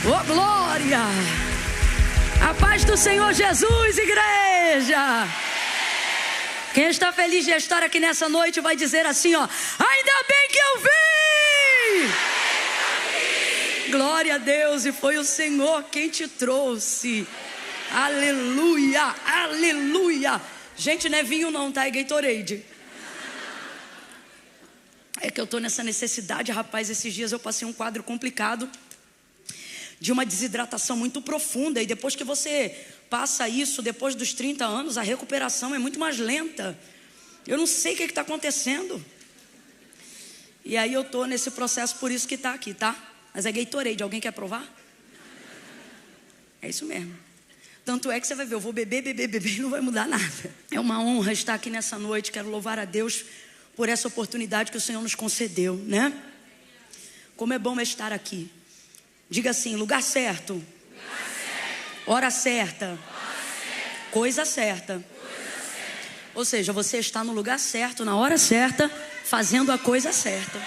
Oh, glória! A paz do Senhor Jesus, igreja! Quem está feliz de estar aqui nessa noite vai dizer assim, ó: ainda bem que eu vim! Glória a Deus, e foi o Senhor quem te trouxe. Aleluia, aleluia. Gente, não é vinho não, tá? É Gatorade. É que eu tô nessa necessidade, rapaz. Esses dias eu passei um quadro complicado de uma desidratação muito profunda. E depois que você passa isso, depois dos 30 anos, a recuperação é muito mais lenta. Eu não sei o que está acontecendo. E aí eu tô nesse processo, por isso que está aqui, tá? Mas é Gatorade, alguém quer provar? É isso mesmo. Tanto é que você vai ver, eu vou beber e não vai mudar nada. É uma honra estar aqui nessa noite. Quero louvar a Deus por essa oportunidade que o Senhor nos concedeu, né? Como é bom estar aqui. Diga assim: lugar certo, hora certa, coisa certa. Ou seja, você está no lugar certo, na hora certa, fazendo a coisa certa.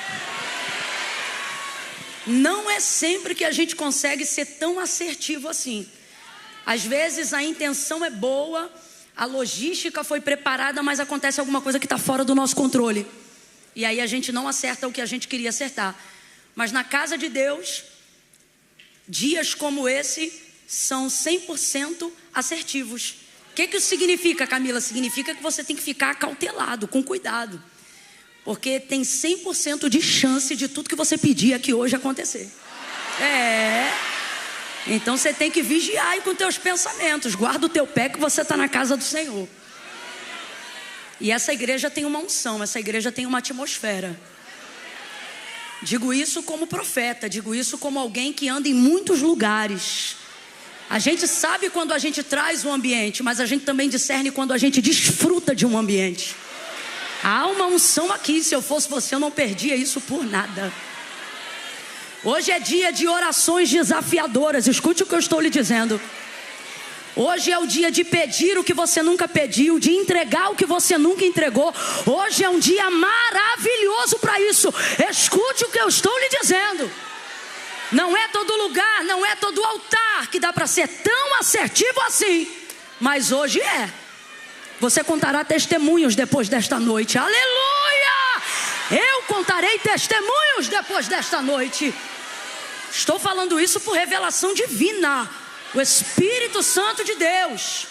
Não é sempre que a gente consegue ser tão assertivo assim. Às vezes a intenção é boa, a logística foi preparada, mas acontece alguma coisa que está fora do nosso controle. E aí a gente não acerta o que a gente queria acertar. Mas na casa de Deus, dias como esse são 100% assertivos. O que isso significa, Camila? Significa que você tem que ficar acautelado, com cuidado. Porque tem 100% de chance de tudo que você pedir aqui hoje acontecer. Então você tem que vigiar aí com teus pensamentos. Guarda o teu pé que você está na casa do Senhor. E essa igreja tem uma unção, essa igreja tem uma atmosfera. Digo isso como profeta, digo isso como alguém que anda em muitos lugares. A gente sabe quando a gente traz o ambiente, mas a gente também discerne quando a gente desfruta de um ambiente. Há uma unção aqui, se eu fosse você eu não perdia isso por nada. Hoje é dia de orações desafiadoras, escute o que eu estou lhe dizendo. Hoje é o dia de pedir o que você nunca pediu, de entregar o que você nunca entregou. Hoje é um dia maravilhoso para isso. Escute o que eu estou lhe dizendo. Não é todo lugar, não é todo altar que dá para ser tão assertivo assim. Mas hoje é. Você contará testemunhos depois desta noite. Aleluia! Eu contarei testemunhos depois desta noite. Estou falando isso por revelação divina. O Espírito Santo de Deus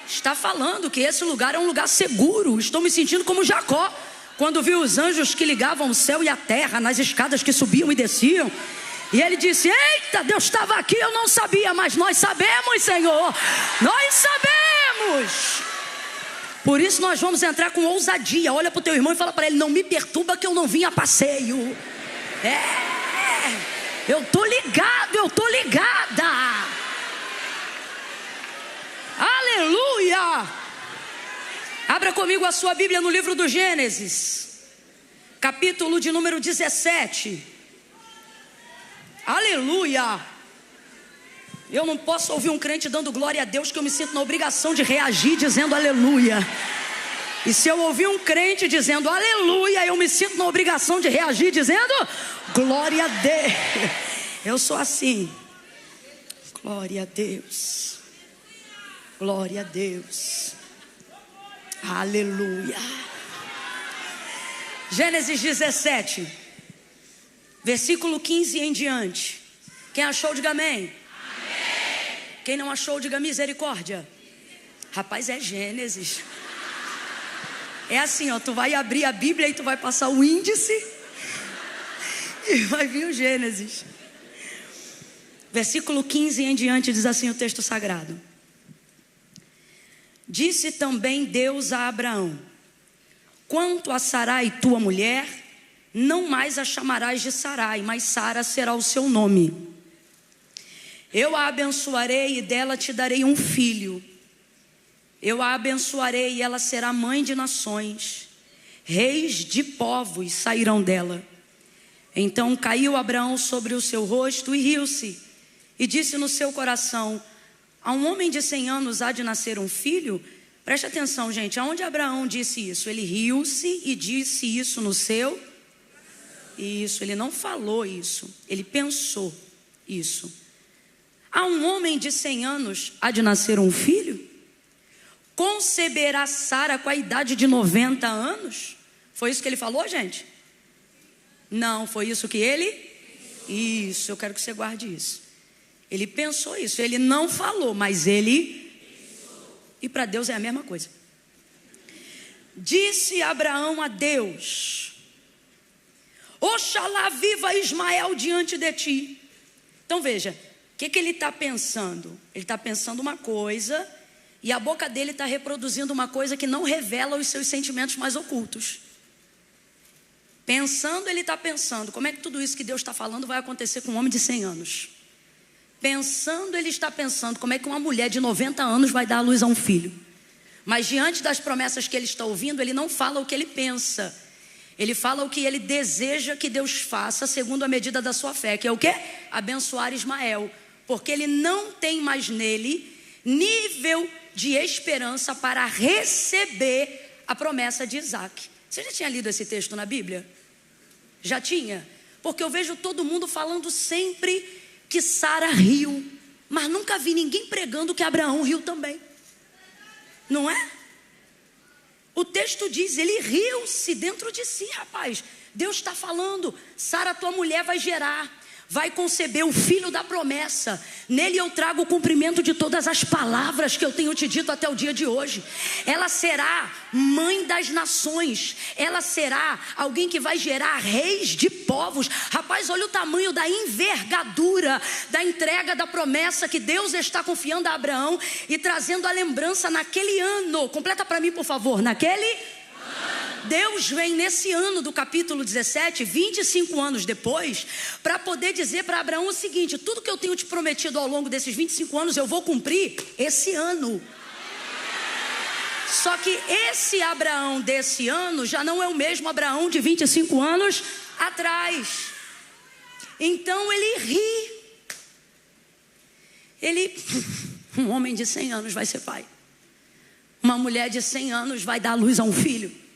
está falando que esse lugar é um lugar seguro. Estou me sentindo como Jacó, quando viu os anjos que ligavam o céu e a terra nas escadas que subiam e desciam. E ele disse: eita, Deus estava aqui, eu não sabia, mas nós sabemos, Senhor. Nós sabemos. Por isso nós vamos entrar com ousadia. Olha para o teu irmão e fala para ele: não me perturba que eu não vim a passeio. Eu estou ligado, eu estou ligada. Aleluia. Abra comigo a sua Bíblia no livro do Gênesis, capítulo de número 17. Aleluia. Eu não posso ouvir um crente dando glória a Deus que eu me sinto na obrigação de reagir dizendo aleluia. E se eu ouvir um crente dizendo aleluia, eu me sinto na obrigação de reagir dizendo glória a Deus. Eu sou assim. Glória a Deus. Glória a Deus. Aleluia. Gênesis 17, versículo 15 em diante. Quem achou, diga amém. Quem não achou, diga misericórdia. Rapaz, é Gênesis. É assim, ó, tu vai abrir a Bíblia e tu vai passar o índice e vai vir o Gênesis. Versículo 15 em diante diz assim o texto sagrado: disse também Deus a Abraão: quanto a Sarai, tua mulher, não mais a chamarás de Sarai, mas Sara será o seu nome. Eu a abençoarei e dela te darei um filho. Eu a abençoarei e ela será mãe de nações. Reis de povos sairão dela. Então caiu Abraão sobre o seu rosto e riu-se. E disse no seu coração: a um homem de 100 anos há de nascer um filho? Preste atenção, gente. Aonde Abraão disse isso? Ele riu-se e disse isso no seu... Isso, ele não falou isso. Ele pensou isso. a um homem de 100 anos há de nascer um filho? Conceberá Sara com a idade de 90 anos? Foi isso que ele falou, gente? Não, foi isso que ele... Isso, eu quero que você guarde isso. Ele pensou isso, ele não falou, mas ele... E para Deus é a mesma coisa. Disse Abraão a Deus: Oxalá viva Ismael diante de ti. Então veja, o que ele está pensando? Ele está pensando uma coisa, e a boca dele está reproduzindo uma coisa que não revela os seus sentimentos mais ocultos. Pensando, ele está pensando, como é que tudo isso que Deus está falando vai acontecer com um homem de 100 anos? Pensando, ele está pensando, como é que uma mulher de 90 anos vai dar à luz a um filho? Mas diante das promessas que ele está ouvindo, ele não fala o que ele pensa. Ele fala o que ele deseja que Deus faça, segundo a medida da sua fé. Que é o quê? Abençoar Ismael. Porque ele não tem mais nele nível de esperança para receber a promessa de Isaac. Você já tinha lido esse texto na Bíblia? Já tinha? Porque eu vejo todo mundo falando sempre que Sara riu, mas nunca vi ninguém pregando que Abraão riu também. Não é? O texto diz, ele riu-se dentro de si, rapaz. Deus está falando, Sara, tua mulher vai gerar, vai conceber o filho da promessa. Nele eu trago o cumprimento de todas as palavras que eu tenho te dito até o dia de hoje. Ela será mãe das nações. Ela será alguém que vai gerar reis de povos. Rapaz, olha o tamanho da envergadura da entrega da promessa que Deus está confiando a Abraão e trazendo a lembrança naquele ano. Completa para mim, por favor. Deus vem nesse ano do capítulo 17, 25 anos depois, para poder dizer para Abraão o seguinte: tudo que eu tenho te prometido ao longo desses 25 anos, eu vou cumprir esse ano. Só que esse Abraão desse ano já não é o mesmo Abraão de 25 anos atrás. Então ele ri. Um homem de 100 anos vai ser pai. Uma mulher de 100 anos vai dar à luz a um filho.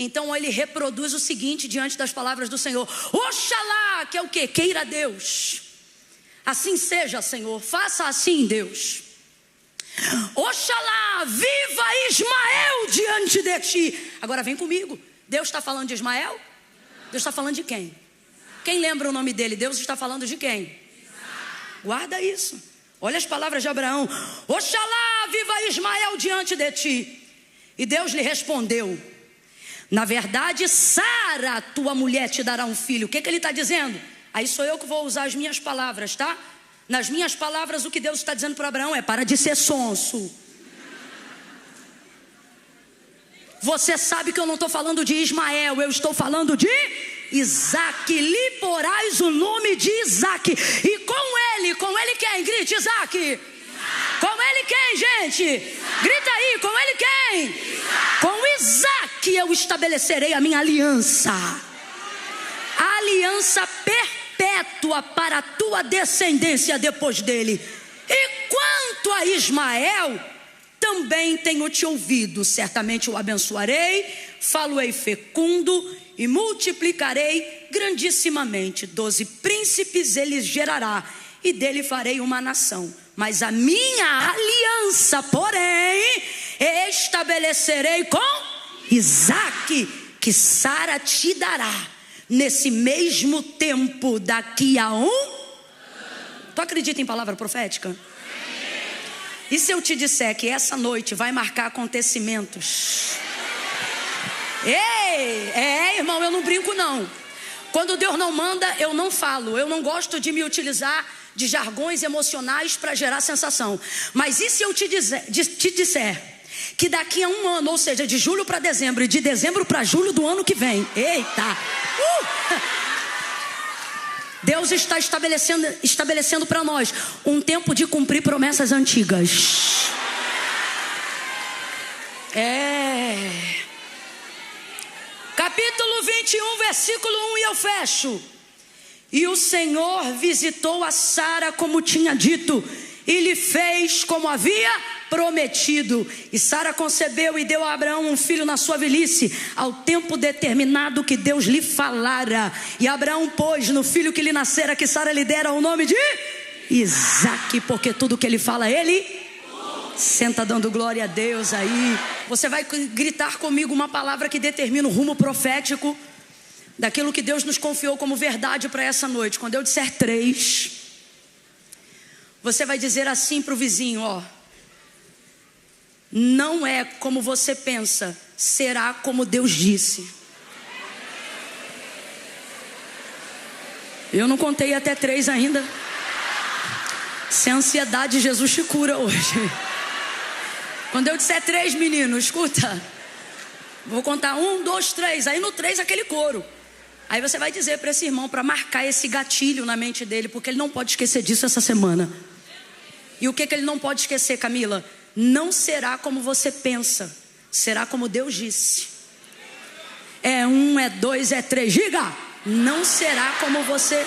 Então ele reproduz o seguinte diante das palavras do Senhor: Oxalá, que é o quê? Queira Deus. Assim seja, Senhor, faça assim, Deus. Oxalá, viva Ismael diante de ti. Agora vem comigo. Deus está falando de Ismael? Deus está falando de quem? Quem lembra o nome dele? Deus está falando de quem? Guarda isso. Olha as palavras de Abraão: Oxalá, viva Ismael diante de ti. E Deus lhe respondeu: na verdade, Sara, tua mulher, te dará um filho. O que ele está dizendo? Aí sou eu que vou usar as minhas palavras, tá? Nas minhas palavras, o que Deus está dizendo para Abraão é: para de ser sonso. Você sabe que eu não estou falando de Ismael, eu estou falando de Isaac. Lhe porás o nome de Isaac. E com ele quem? Grite, Isaac. Com ele quem, gente? Grita aí, com ele quem? Com Isaac eu estabelecerei a minha aliança. A aliança perpétua para a tua descendência depois dele. E quanto a Ismael, também tenho te ouvido. Certamente o abençoarei, falo-ei fecundo e multiplicarei grandissimamente. 12 príncipes ele gerará, e dele farei uma nação. Mas a minha aliança, porém, estabelecerei com Isaac, que Sara te dará nesse mesmo tempo, daqui a um ano. Tu acredita em palavra profética? E se eu te disser que essa noite vai marcar acontecimentos? Irmão, eu não brinco não. Quando Deus não manda, eu não falo. Eu não gosto de me utilizar de jargões emocionais para gerar sensação. Mas e se eu te disser que daqui a um ano, ou seja, de julho para dezembro e de dezembro para julho do ano que vem, eita, Deus está estabelecendo para nós um tempo de cumprir promessas antigas. Capítulo 21, versículo 1, e eu fecho. E o Senhor visitou a Sara como tinha dito, e lhe fez como havia prometido. E Sara concebeu e deu a Abraão um filho na sua velhice, ao tempo determinado que Deus lhe falara. E Abraão pôs no filho que lhe nascera, que Sara lhe dera, o nome de Isaac, porque tudo que ele fala, ele senta dando glória a Deus aí. Você vai gritar comigo uma palavra que determina o rumo profético daquilo que Deus nos confiou como verdade para essa noite. Quando eu disser 3, você vai dizer assim para o vizinho, ó: não é como você pensa, será como Deus disse. Eu não contei até 3 ainda. Se a ansiedade, Jesus te cura hoje. Quando eu disser 3, menino, escuta, vou contar 1, 2, 3. Aí no 3 aquele coro. Aí você vai dizer para esse irmão, para marcar esse gatilho na mente dele, porque ele não pode esquecer disso essa semana. E o que ele não pode esquecer, Camila? Não será como você pensa, será como Deus disse. É 1, é 2, é 3. Diga: não será como você,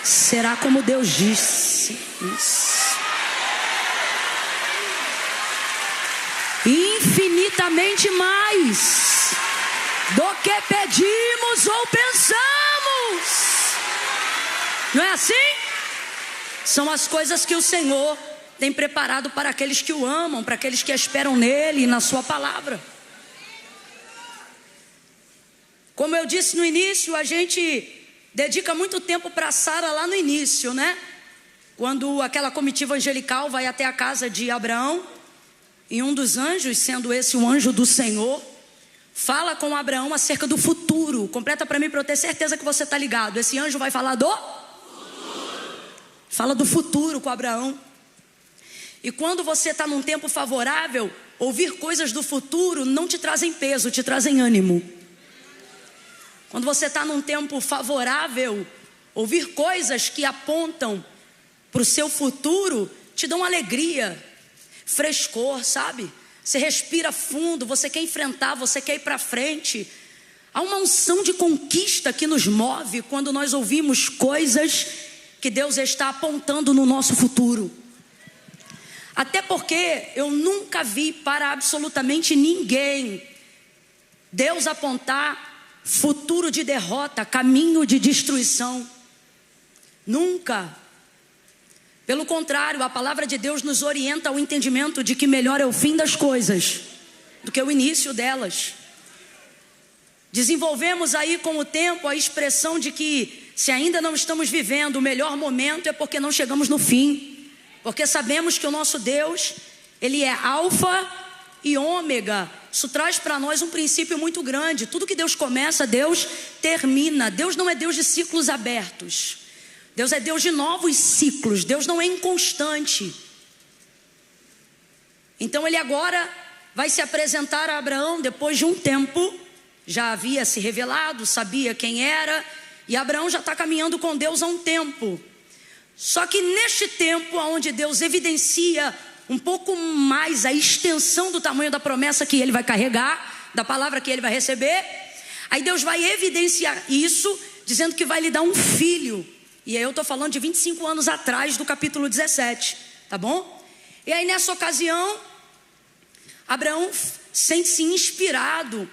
será como Deus disse. Isso. Infinitamente mais do que pedimos ou pensamos. Não é assim? São as coisas que o Senhor tem preparado para aqueles que o amam, para aqueles que esperam nele e na sua palavra. Como eu disse no início, a gente dedica muito tempo para Sara lá no início, né? Quando aquela comitiva angelical vai até a casa de Abraão, e um dos anjos, sendo esse o anjo do Senhor, fala com Abraão acerca do futuro. Completa para mim, para eu ter certeza que você está ligado. Esse anjo vai falar do futuro. Fala do futuro com Abraão. E quando você está num tempo favorável, ouvir coisas do futuro não te trazem peso, te trazem ânimo. Quando você está num tempo favorável, ouvir coisas que apontam para o seu futuro te dão alegria, frescor, sabe? Você respira fundo, você quer enfrentar, você quer ir para frente. Há uma unção de conquista que nos move quando nós ouvimos coisas que Deus está apontando no nosso futuro. Até porque eu nunca vi para absolutamente ninguém Deus apontar futuro de derrota, caminho de destruição. Nunca. Pelo contrário, a palavra de Deus nos orienta ao entendimento de que melhor é o fim das coisas do que o início delas. Desenvolvemos aí com o tempo a expressão de que se ainda não estamos vivendo o melhor momento é porque não chegamos no fim. Porque sabemos que o nosso Deus, Ele é alfa e ômega. Isso traz para nós um princípio muito grande. Tudo que Deus começa, Deus termina. Deus não é Deus de ciclos abertos. Deus é Deus de novos ciclos. Deus não é inconstante. Então ele agora vai se apresentar a Abraão depois de um tempo. Já havia se revelado, sabia quem era. E Abraão já está caminhando com Deus há um tempo. Só que neste tempo onde Deus evidencia um pouco mais a extensão do tamanho da promessa que ele vai carregar, da palavra que ele vai receber, aí Deus vai evidenciar isso, dizendo que vai lhe dar um filho. E aí eu estou falando de 25 anos atrás do capítulo 17, tá bom? E aí nessa ocasião, Abraão sente-se inspirado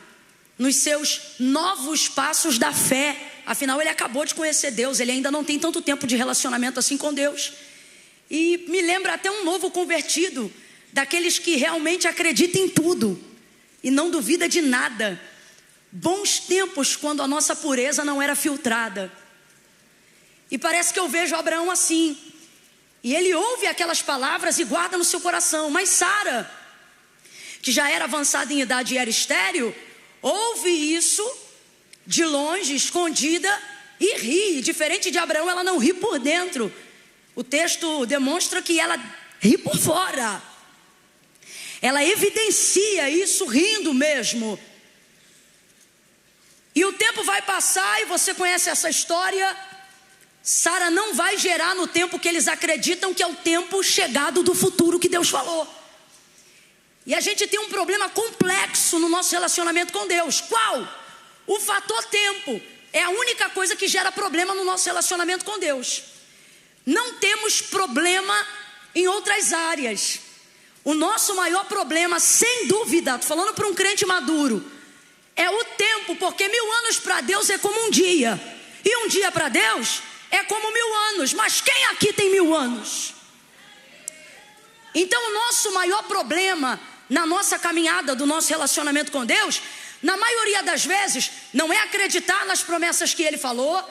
nos seus novos passos da fé. Afinal ele acabou de conhecer Deus, ele ainda não tem tanto tempo de relacionamento assim com Deus. E me lembra até um novo convertido, daqueles que realmente acreditam em tudo e não duvida de nada. Bons tempos quando a nossa pureza não era filtrada. E parece que eu vejo Abraão assim. E ele ouve aquelas palavras e guarda no seu coração. Mas Sara, que já era avançada em idade e era estéril, ouve isso de longe, escondida, e ri. Diferente de Abraão, ela não ri por dentro. O texto demonstra que ela ri por fora. Ela evidencia isso rindo mesmo. E o tempo vai passar e você conhece essa história. Sara não vai gerar no tempo que eles acreditam que é o tempo chegado do futuro que Deus falou. E a gente tem um problema complexo no nosso relacionamento com Deus. Qual? O fator tempo. É a única coisa que gera problema no nosso relacionamento com Deus. Não temos problema em outras áreas. O nosso maior problema, sem dúvida, estou falando para um crente maduro, é o tempo, porque 1000 anos para Deus é como um dia. E um dia para Deus é como 1000 anos. Mas quem aqui tem 1000 anos? Então o nosso maior problema na nossa caminhada do nosso relacionamento com Deus, na maioria das vezes, não é acreditar nas promessas que Ele falou,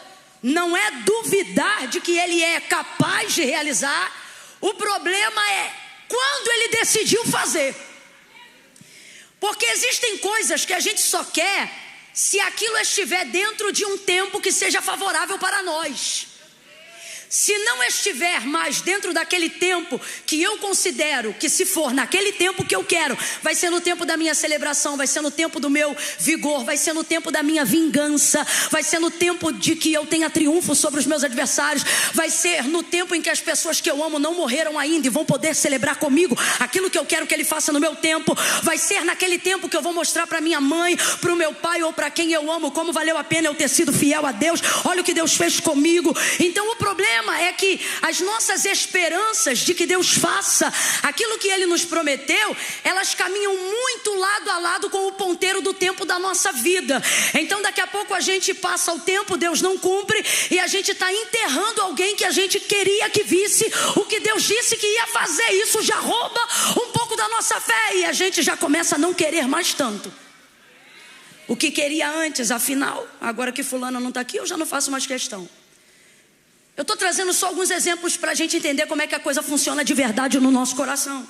não é duvidar de que Ele é capaz de realizar. O problema é quando Ele decidiu fazer. Porque existem coisas que a gente só quer se aquilo estiver dentro de um tempo que seja favorável para nós. Se não estiver mais dentro daquele tempo que eu considero que, se for naquele tempo que eu quero, vai ser no tempo da minha celebração, vai ser no tempo do meu vigor, vai ser no tempo da minha vingança, vai ser no tempo de que eu tenha triunfo sobre os meus adversários, vai ser no tempo em que as pessoas que eu amo não morreram ainda e vão poder celebrar comigo aquilo que eu quero que Ele faça no meu tempo, vai ser naquele tempo que eu vou mostrar para minha mãe, para o meu pai ou para quem eu amo como valeu a pena eu ter sido fiel a Deus. Olha o que Deus fez comigo. Então o problema é que as nossas esperanças de que Deus faça aquilo que Ele nos prometeu, elas caminham muito lado a lado com o ponteiro do tempo da nossa vida. Então daqui a pouco a gente passa o tempo, Deus não cumpre, e a gente está enterrando alguém que a gente queria que visse o que Deus disse que ia fazer. Isso já rouba um pouco da nossa fé e a gente já começa a não querer mais tanto o que queria antes. Afinal, agora que fulano não está aqui, eu já não faço mais questão. Eu estou trazendo só alguns exemplos para a gente entender como é que a coisa funciona de verdade no nosso coração.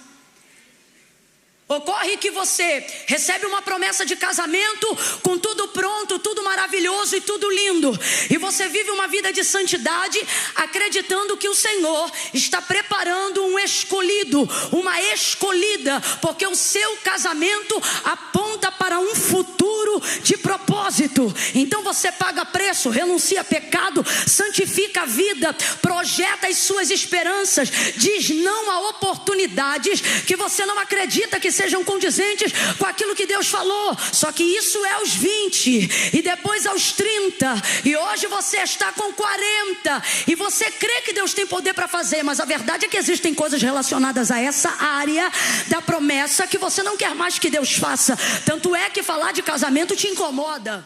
Ocorre que você recebe uma promessa de casamento com tudo pronto, tudo maravilhoso e tudo lindo. E você vive uma vida de santidade acreditando que o Senhor está preparando um escolhido, uma escolhida, porque o seu casamento aponta para um futuro de propósito. Então você paga preço, renuncia a pecado, santifica a vida, projeta as suas esperanças, diz não a oportunidades que você não acredita que sejam condizentes com aquilo que Deus falou. Só que isso é aos 20 e depois aos 30, e hoje você está com 40 e você crê que Deus tem poder para fazer, mas a verdade é que existem coisas relacionadas a essa área da promessa que você não quer mais que Deus faça. Tanto é que falar de casamento te incomoda.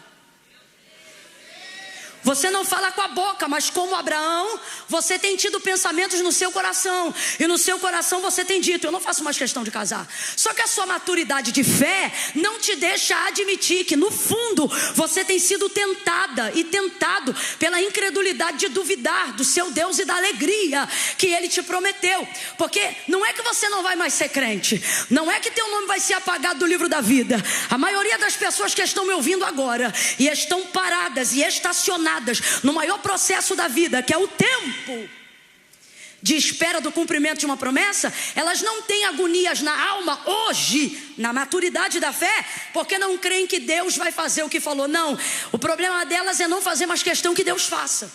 Você não fala com a boca, mas como Abraão, você tem tido pensamentos no seu coração. E no seu coração você tem dito, eu não faço mais questão de casar. Só que a sua maturidade de fé não te deixa admitir que no fundo você tem sido tentada e tentado pela incredulidade de duvidar do seu Deus e da alegria que Ele te prometeu. Porque não é que você não vai mais ser crente, não é que teu nome vai ser apagado do livro da vida. A maioria das pessoas que estão me ouvindo agora e estão paradas e estacionadas no maior processo da vida, que é o tempo de espera do cumprimento de uma promessa, elas não têm agonias na alma hoje, na maturidade da fé, porque não creem que Deus vai fazer o que falou. Não, o problema delas é não fazer mais questão que Deus faça.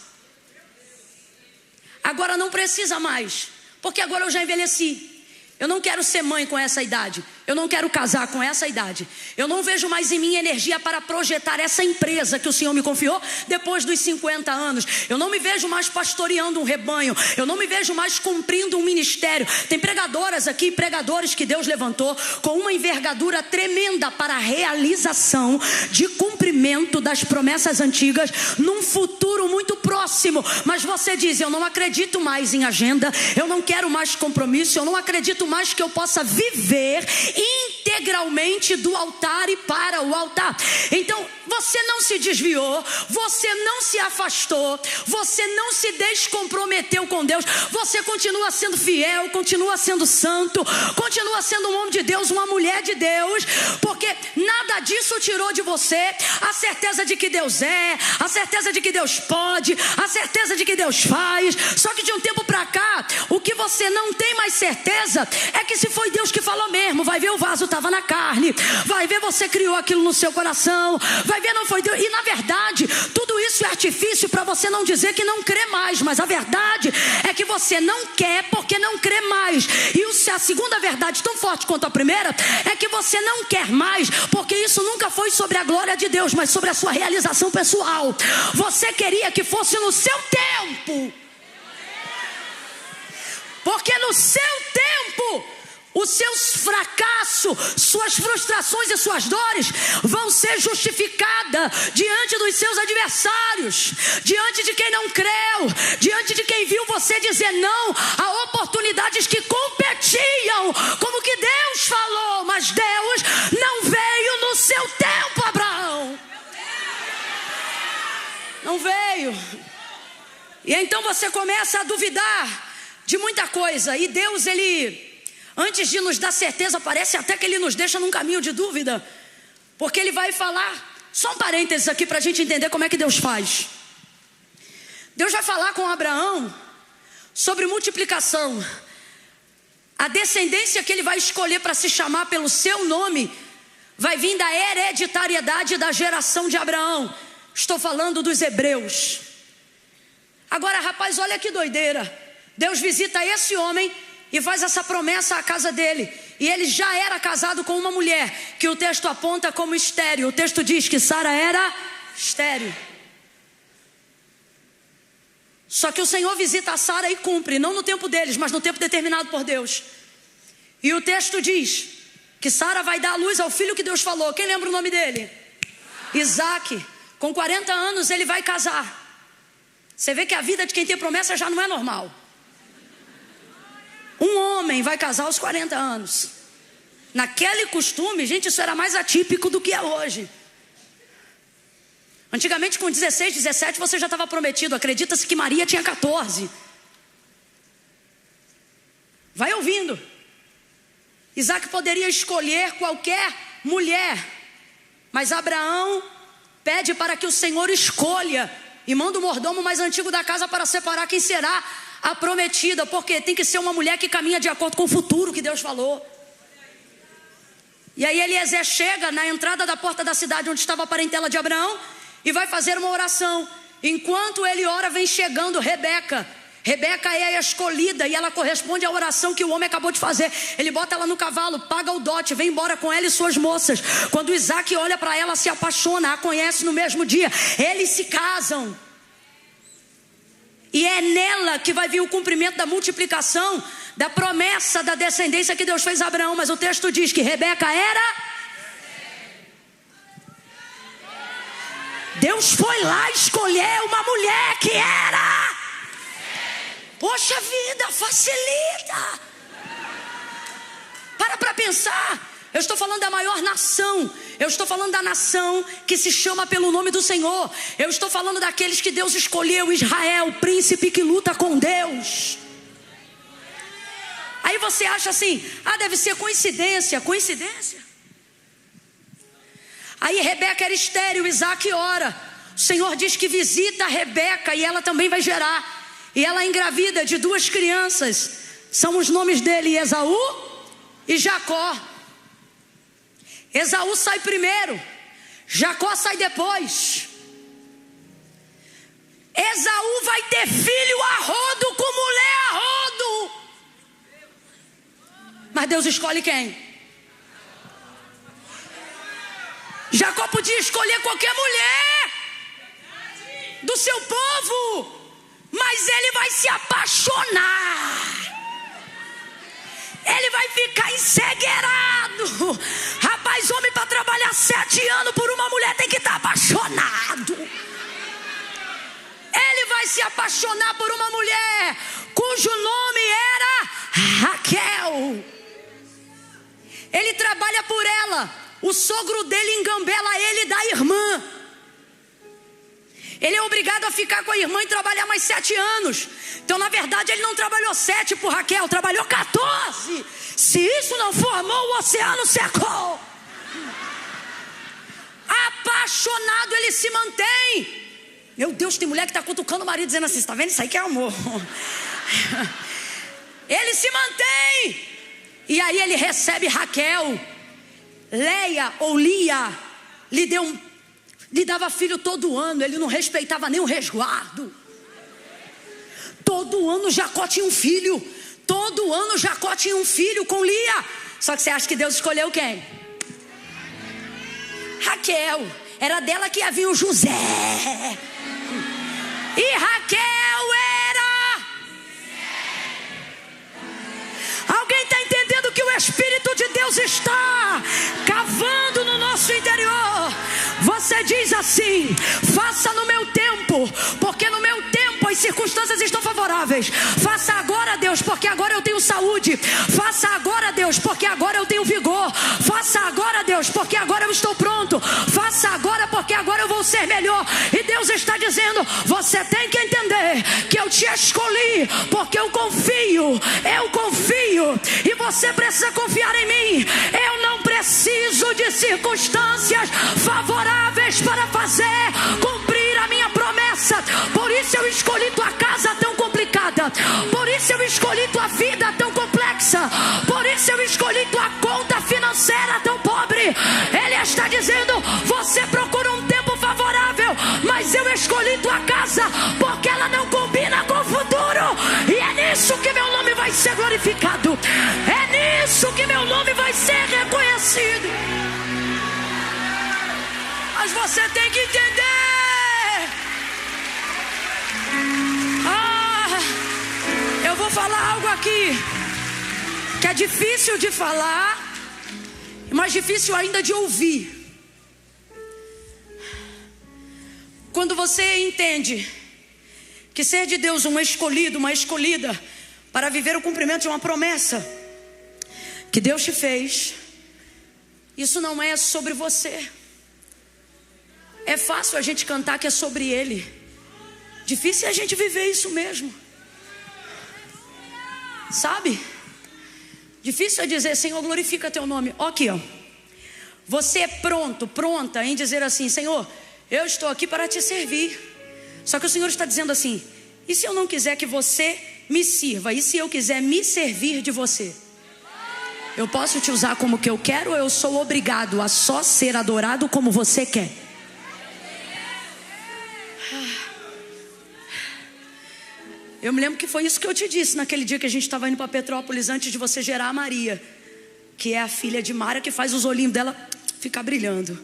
Agora não precisa mais, porque agora eu já envelheci. Eu não quero ser mãe com essa idade. Eu não quero casar com essa idade. Eu não vejo mais em mim energia para projetar essa empresa que o Senhor me confiou depois dos 50 anos. Eu não me vejo mais pastoreando um rebanho. Eu não me vejo mais cumprindo um ministério. Tem pregadoras aqui, pregadores que Deus levantou com uma envergadura tremenda para a realização de cumprimento das promessas antigas num futuro muito próximo. Mas você diz, eu não acredito mais em agenda, eu não quero mais compromisso, eu não acredito mais que eu possa viver integralmente do altar e para o altar. Então você não se desviou, você não se afastou, você não se descomprometeu com Deus, você continua sendo fiel, continua sendo santo, continua sendo um homem de Deus, uma mulher de Deus, porque nada disso tirou de você a certeza de que Deus é, a certeza de que Deus pode, a certeza de que Deus faz. Só que de um tempo para cá, o que você não tem mais certeza é que se foi Deus que falou mesmo. Vai ver, o vaso estava na carne, vai ver, você criou aquilo no seu coração, vai ver, não foi Deus. E na verdade, tudo isso é artifício para você não dizer que não crê mais, mas a verdade é que você não quer porque não crê mais. E a segunda verdade, tão forte quanto a primeira, é que você não quer mais porque isso nunca foi sobre a glória de Deus, mas sobre a sua realização pessoal. Você queria que fosse no seu tempo, porque no seu tempo os seus fracassos, suas frustrações e suas dores vão ser justificadas diante dos seus adversários, diante de quem não creu, diante de quem viu você dizer não a oportunidades que competiam com o que Deus falou. Mas Deus não veio no seu tempo, Abraão. Não veio. E então você começa a duvidar de muita coisa. E Deus, Ele, antes de nos dar certeza, parece até que Ele nos deixa num caminho de dúvida. Porque Ele vai falar, só um parênteses aqui para a gente entender como é que Deus faz. Deus vai falar com Abraão sobre multiplicação. A descendência que Ele vai escolher para se chamar pelo seu nome vai vir da hereditariedade da geração de Abraão. Estou falando dos hebreus. Agora, rapaz, olha que doideira. Deus visita esse homem e faz essa promessa à casa dele. E ele já era casado com uma mulher que o texto aponta como estéril. O texto diz que Sara era estéril. Só que o Senhor visita a Sara e cumpre, não no tempo deles, mas no tempo determinado por Deus. E o texto diz que Sara vai dar à luz ao filho que Deus falou. Quem lembra o nome dele? Isaac. Com 40 anos ele vai casar. Você vê que a vida de quem tem promessa já não é normal. Um homem vai casar aos 40 anos. Naquele costume, gente, isso era mais atípico do que é hoje. Antigamente, com 16, 17, você já estava prometido. Acredita-se que Maria tinha 14. Vai ouvindo. Isaac poderia escolher qualquer mulher, mas Abraão pede para que o Senhor escolha e manda o mordomo mais antigo da casa para separar quem será a prometida, porque tem que ser uma mulher que caminha de acordo com o futuro que Deus falou. E aí Eliezer chega na entrada da porta da cidade onde estava a parentela de Abraão e vai fazer uma oração. Enquanto ele ora, vem chegando Rebeca. Rebeca é a escolhida e ela corresponde à oração que o homem acabou de fazer. Ele bota ela no cavalo, paga o dote, vem embora com ela e suas moças. Quando Isaac olha para ela, se apaixona, a conhece no mesmo dia. Eles se casam. E é nela que vai vir o cumprimento da multiplicação, da promessa da descendência que Deus fez a Abraão. Mas o texto diz que Rebeca era... Deus foi lá escolher uma mulher que era... Poxa vida, facilita. Para pensar. Eu estou falando da maior nação. Eu estou falando da nação que se chama pelo nome do Senhor. Eu estou falando daqueles que Deus escolheu, Israel, príncipe que luta com Deus. Aí você acha assim, deve ser coincidência. Coincidência? Aí Rebeca era estéril, Isaac ora. O Senhor diz que visita a Rebeca e ela também vai gerar. E ela engravida de 2 crianças. São os nomes dele, Esaú e Jacó. Esaú sai primeiro, Jacó sai depois. Esaú vai ter filho a rodo com mulher a rodo. Mas Deus escolhe quem? Jacó podia escolher qualquer mulher do seu povo, mas ele vai se apaixonar. Ele vai ficar encegueirado. Rapaz, homem para trabalhar 7 anos por uma mulher tem que estar apaixonado. Ele vai se apaixonar por uma mulher cujo nome era Raquel. Ele trabalha por ela. O sogro dele engambela ele da irmã. Ele é obrigado a ficar com a irmã e trabalhar mais 7 anos. Então, na verdade, ele não trabalhou 7 por Raquel, trabalhou 14. Se isso não formou, o oceano secou. Apaixonado, ele se mantém. Meu Deus, tem mulher que está cutucando o marido dizendo assim, está vendo? Isso aí que é amor. Ele se mantém. E aí ele recebe Raquel. Leia ou Lia lhe dava filho todo ano. Ele não respeitava nem o resguardo. Todo ano Jacó tinha um filho. Todo ano Jacó tinha um filho com Lia. Só que você acha que Deus escolheu quem? Raquel. Era dela que havia o José. E Raquel era... Alguém está entendendo que o Espírito você diz assim: faça no meu tempo, porque no meu tempo as circunstâncias estão favoráveis. Faça agora, Deus, porque agora eu tenho saúde. Faça agora, Deus, porque agora eu tenho vigor. Faça agora, Deus, porque agora eu estou pronto. Faça agora, porque agora eu vou ser melhor. E Deus está dizendo: você tem que entender que eu te escolhi, porque eu confio. E você precisa confiar em mim. Eu não preciso de circunstâncias favoráveis para cumprir a minha promessa. Por isso eu escolhi tua casa tão complicada. Por isso eu escolhi tua vida tão complexa. Por isso eu escolhi tua conta financeira tão pobre. Ele está dizendo: você procura um tempo favorável, mas eu escolhi tua casa porque ela não combina com o futuro. E é nisso que meu nome vai ser glorificado. É nisso que meu nome vai ser reconhecido. Mas você tem que entender. Eu vou falar algo aqui que é difícil de falar, mas difícil ainda de ouvir. Quando você entende que ser de Deus um escolhido, uma escolhida para viver o cumprimento de uma promessa que Deus te fez, isso não é sobre você. É fácil a gente cantar que é sobre Ele. Difícil é a gente viver isso mesmo. Sabe? Difícil é dizer: Senhor, glorifica teu nome. Aqui, ó. Você é pronta em dizer assim: Senhor, eu estou aqui para te servir. Só que o Senhor está dizendo assim: e se eu não quiser que você me sirva? E se eu quiser me servir de você? Eu posso te usar como que eu quero, ou eu sou obrigado a só ser adorado como você quer? Eu me lembro que foi isso que eu te disse naquele dia que a gente estava indo para Petrópolis, antes de você gerar a Maria, que é a filha de Mara, que faz os olhinhos dela ficar brilhando.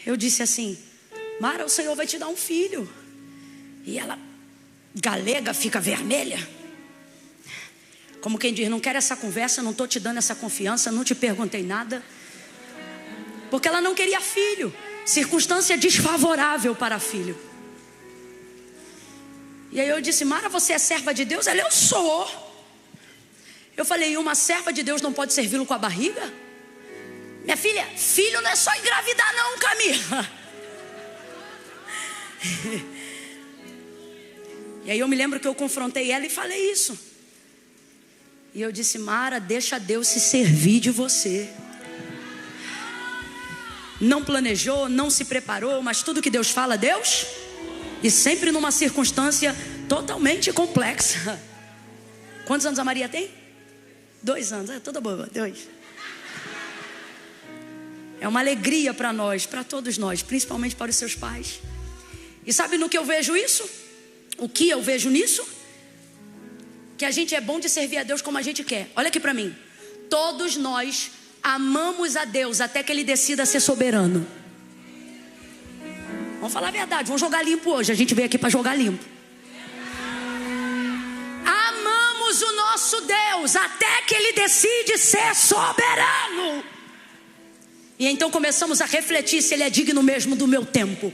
Eu disse assim: Mara, o Senhor vai te dar um filho. E ela, galega, fica vermelha. Como quem diz: não quero essa conversa, não estou te dando essa confiança, não te perguntei nada. Porque ela não queria filho. Circunstância desfavorável para filho. E aí eu disse: Mara, você é serva de Deus? Ela: eu sou. Eu falei: e uma serva de Deus não pode servi-lo com a barriga? Minha filha, filho não é só engravidar não, Camila. E aí eu me lembro que eu confrontei ela e falei isso. E eu disse: Mara, deixa Deus se servir de você. Não planejou, não se preparou, mas tudo que Deus fala, Deus. E sempre numa circunstância totalmente complexa. Quantos anos a Maria tem? 2 anos, é toda boa, 2. É uma alegria para nós, para todos nós, principalmente para os seus pais. E sabe no que eu vejo isso? O que eu vejo nisso? Que a gente é bom de servir a Deus como a gente quer. Olha aqui para mim. Todos nós amamos a Deus até que Ele decida ser soberano. Vamos falar a verdade, vamos jogar limpo hoje. A gente veio aqui para jogar limpo. Amamos o nosso Deus até que Ele decide ser soberano. E então começamos a refletir se Ele é digno mesmo do meu tempo,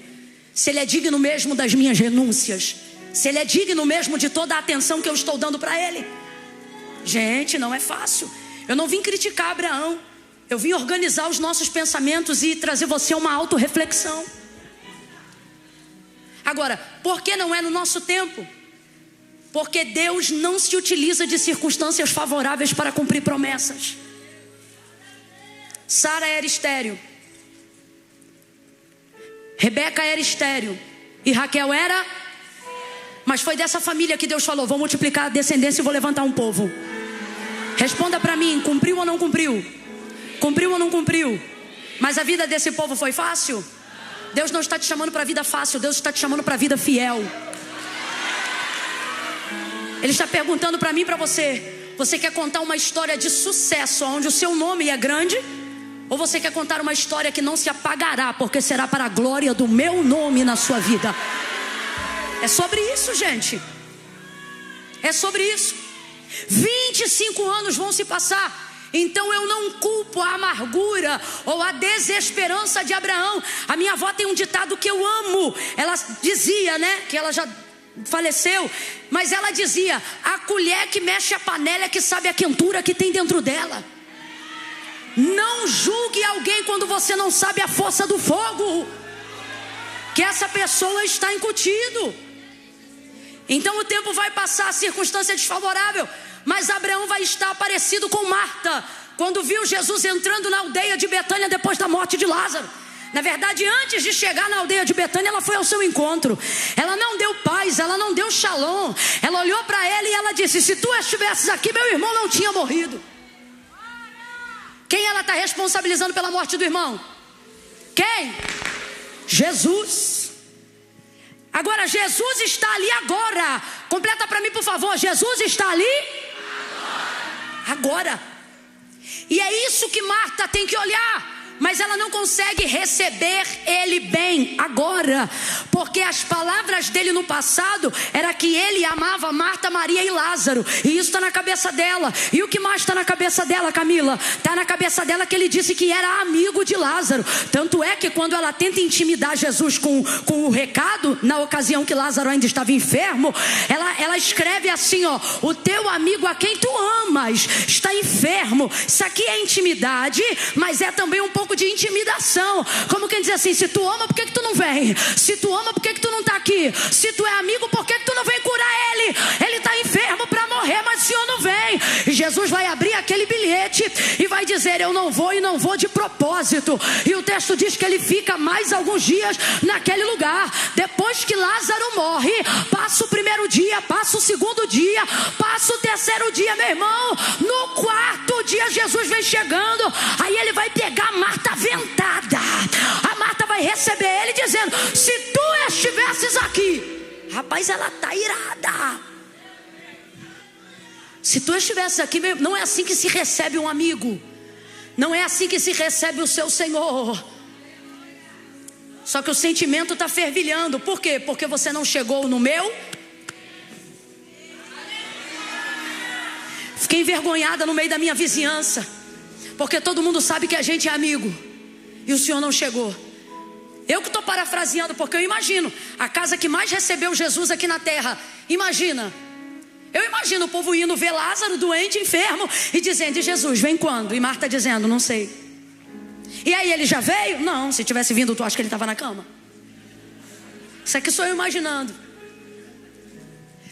se Ele é digno mesmo das minhas renúncias, se Ele é digno mesmo de toda a atenção que eu estou dando para Ele. Gente, não é fácil. Eu não vim criticar Abraão, eu vim organizar os nossos pensamentos e trazer você uma autorreflexão. Agora, por que não é no nosso tempo? Porque Deus não se utiliza de circunstâncias favoráveis para cumprir promessas. Sara era estéril, Rebeca era estéril e Raquel era. Mas foi dessa família que Deus falou: vou multiplicar a descendência e vou levantar um povo. Responda para mim, cumpriu ou não cumpriu? Cumpriu ou não cumpriu? Mas a vida desse povo foi fácil? Deus não está te chamando para a vida fácil, Deus está te chamando para a vida fiel. Ele está perguntando para mim e para você: você quer contar uma história de sucesso onde o seu nome é grande? Ou você quer contar uma história que não se apagará, porque será para a glória do meu nome na sua vida? É sobre isso, gente. É sobre isso. 25 anos vão se passar Então eu não culpo a amargura ou a desesperança de Abraão. A minha avó tem um ditado que eu amo. Ela dizia, né, que ela já faleceu, mas ela dizia: a colher que mexe a panela é que sabe a quentura que tem dentro dela. Não julgue alguém quando você não sabe a força do fogo que essa pessoa está incutido. Então o tempo vai passar, a circunstância é desfavorável, mas Abraão vai estar parecido com Marta, quando viu Jesus entrando na aldeia de Betânia depois da morte de Lázaro. Na verdade, antes de chegar na aldeia de Betânia, ela foi ao seu encontro. Ela não deu paz, ela não deu shalom. Ela olhou para ele e ela disse: se tu estivesses aqui, meu irmão não tinha morrido. Quem ela está responsabilizando pela morte do irmão? Quem? Jesus. Agora, Jesus está ali agora. Completa para mim, por favor. Jesus está ali agora. E é isso que Marta tem que olhar. Mas ela não consegue receber ele bem agora, porque as palavras dele no passado era que ele amava Marta, Maria e Lázaro. E isso está na cabeça dela. E o que mais está na cabeça dela, Camila? Está na cabeça dela que ele disse que era amigo de Lázaro. Tanto é que quando ela tenta intimidar Jesus com o recado, na ocasião que Lázaro ainda estava enfermo, ela escreve assim, ó: o teu amigo a quem tu amas está enfermo. Isso aqui é intimidade, mas é também um pouco de intimidação. Como quem diz assim: se tu ama, por que tu não vem? Se tu ama, por que tu não está aqui? Se tu é amigo, por que tu não vem curar ele? Ele está enfermo para morrer, mas o Senhor não vem. E Jesus vai abrir aquele bilhete e vai dizer: eu não vou, e não vou de propósito. E o texto diz que ele fica mais alguns dias naquele lugar. Depois que Lázaro morre, passa o primeiro dia, passa o segundo dia, passa o terceiro dia, meu irmão. No quarto dia Jesus vem chegando. Aí ele vai pegar Marta ventada. A Marta vai receber ele dizendo: se tu estivesses aqui. Rapaz, ela está irada. Se tu estivesses aqui, não é assim que se recebe um amigo. Não é assim que se recebe o seu Senhor. Só que o sentimento está fervilhando. Por quê? Porque você não chegou no meu. Fiquei envergonhada no meio da minha vizinhança, porque todo mundo sabe que a gente é amigo, e o Senhor não chegou. Eu que estou parafraseando, porque eu imagino a casa que mais recebeu Jesus aqui na terra. Eu imagino o povo indo ver Lázaro doente, enfermo, e dizendo: e Jesus, vem quando? E Marta dizendo: não sei. E aí, ele já veio? Não, se tivesse vindo, tu acha que ele estava na cama? Isso aqui sou eu imaginando.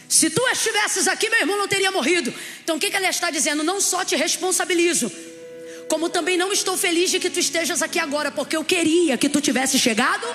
Se tu estivesses aqui, meu irmão não teria morrido. Então o que ela está dizendo? Não só te responsabilizo, como também não estou feliz de que tu estejas aqui agora, porque eu queria que tu tivesse chegado.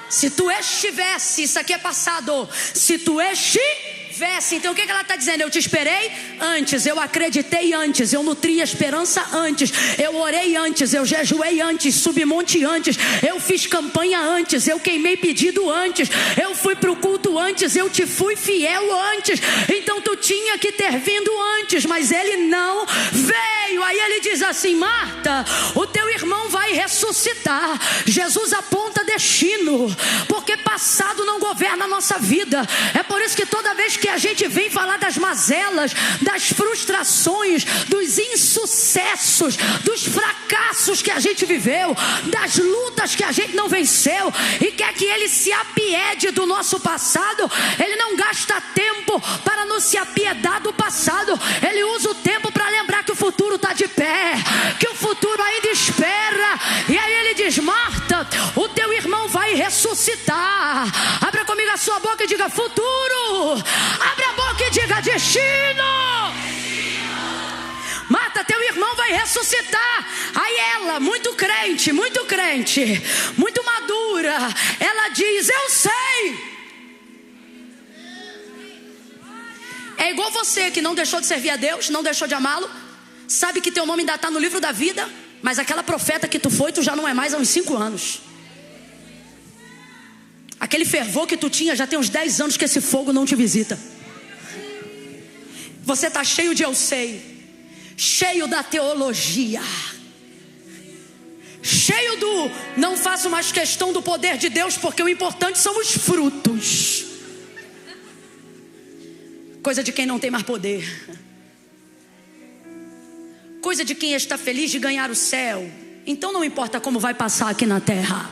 Se tu estivesse, isso aqui é passado. Se tu estivesse, então o que ela está dizendo? Eu te esperei antes, eu acreditei antes, eu nutri a esperança antes, eu orei antes, eu jejuei antes, subi monte antes, eu fiz campanha antes, eu queimei pedido antes, eu fui para o culto antes, eu te fui fiel antes. Então tu tinha que ter vindo antes, mas ele não veio. Aí ele diz assim: Marta, o teu irmão vai ressuscitar. Jesus aponta destino, porque passado não governa a nossa vida. É por isso que toda vez que a gente vem falar das mazelas, das frustrações, dos insucessos, dos fracassos que a gente viveu, das lutas que a gente não venceu, e quer que ele se apiede do nosso passado, ele não gasta tempo para nos se apiedar do passado. Ele usa o tempo para lembrar que o futuro está de pé, que o futuro ainda espera. E aí ele diz: Marta, o teu irmão vai ressuscitar. Abra comigo a sua boca e diga: futuro. Abra a boca e diga: destino. Marta, teu irmão vai ressuscitar. Aí ela, muito crente, muito madura, ela diz: eu sei. É igual você que não deixou de servir a Deus, não deixou de amá-lo, sabe que teu nome ainda está no livro da vida, mas aquela profeta que tu foi, tu já não é mais há uns 5 anos. Aquele fervor que tu tinha, já tem uns 10 anos que esse fogo não te visita. Você está cheio de eu sei, cheio da teologia, cheio do não faço mais questão do poder de Deus, porque o importante são os frutos. Coisa de quem não tem mais poder. coisa de quem está feliz de ganhar o céu. Então não importa como vai passar aqui na terra.